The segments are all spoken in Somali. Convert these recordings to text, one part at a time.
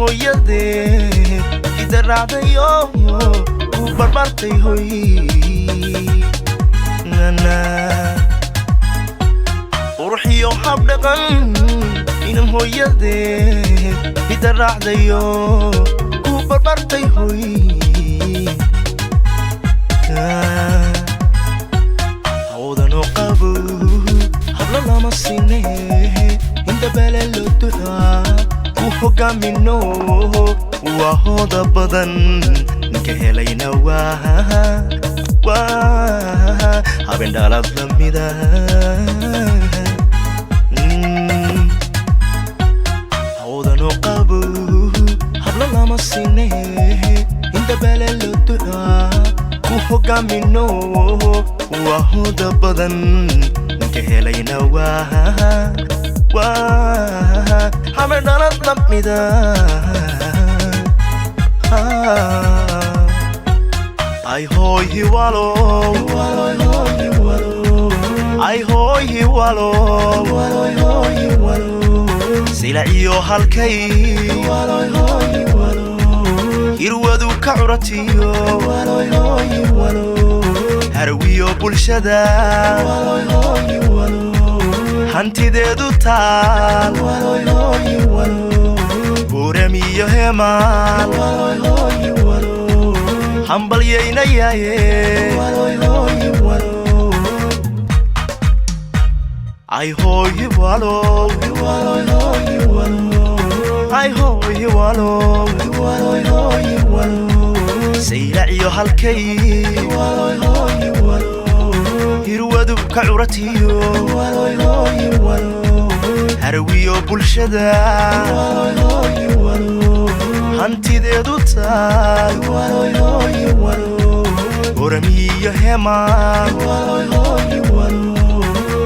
هو يدي إذا رعديو وبربرتي هوي أنا وروحي وحبدقن هو يدي إذا رعديو وبربرتي هوي عوضا وقابو هبلا لما سيني انت بلالو الدعاء وحقا منو وهوضا بدن نكهلينا هابين دالات لميدا عوضا وقابو هبلا لما سيني انت بلالو الدعاء وحقا منو وهوضا بدن نكهلينا هابين دالات لميدا Ay hoy hiwalo Ay hoy hiwalo Sila iyo halkay Hirwadu kacuratiyo Harwiyo bulshada Hantideedu taal Buramiyo heemaal Hambal yaynayaye Ay hoy hiwalo Ay hoy hiwalo Sila iyo halkay Hirwadu kacuratiyo Harwiyo bulshada Hantideedu taal Buramiyo heemaal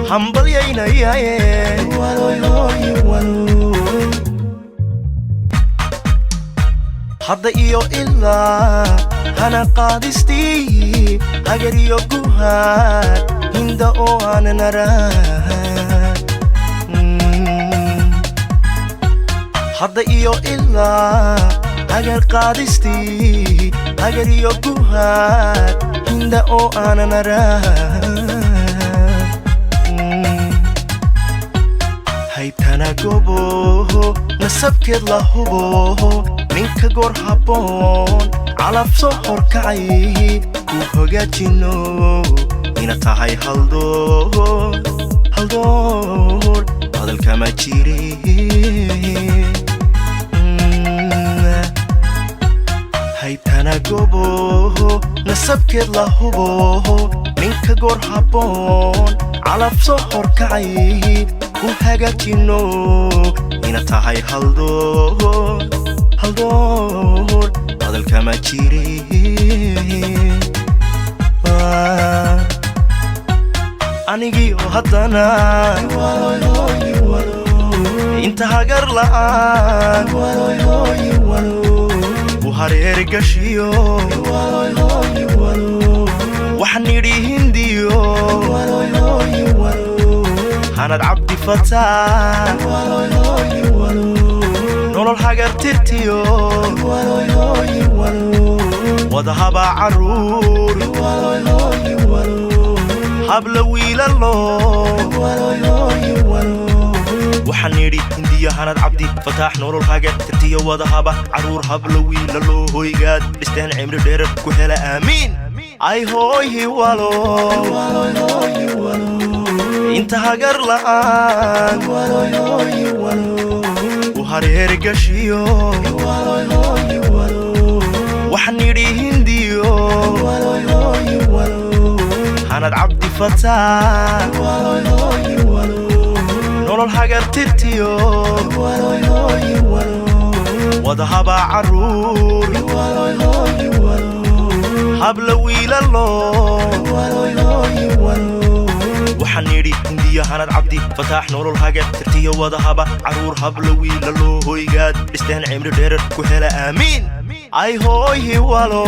Hambal yaynayaye Hadda iyo ilaa hana qaadistii Hagar iyo guhaad hinda oo aanan arag Hadda iyo ilaa hagar qaadistii Hagar iyo guhaad hinda oo aanan arag Haytana gobo nasabkeed la hubo Ninka goor habboon calaf soo horkacay ku hogaajino ina tahay haldoor hadalkama jirin haytana gobo nasabkeed la hubo ninka goor habboon calaf soo horkacay ku hogaajino ina tahay haldoor hadalkama jirin anigii oo haddana inta hagar la'aan u hareer gashiyo waxaan nidhi hindiyo hanad cabdi fataa nolol hagar tirtiyo wadahaba caruur habla wiilalo waxaan nidhi hindiya hanad cabdi fataax nolol hagar tirtiyo wadahaba caruur habla wiilalo hoygaad dhisteen cimri dheerar ku hela aamiin ay hooy hiwalo inta hagar la'aan hareer gashiyo waxaan nidhi hindiyo hanad cabdi fataa nolol hagar tirtiyo wadahaba caruur habla wiilalo waxaan nidhi hindiya hanad cabdi fataax nolol hagar tirtiyo wadahaba caruur habla wiilalo hoygaad dhisteen cimri dheerar ku hela aamiin ay hooy hiwalo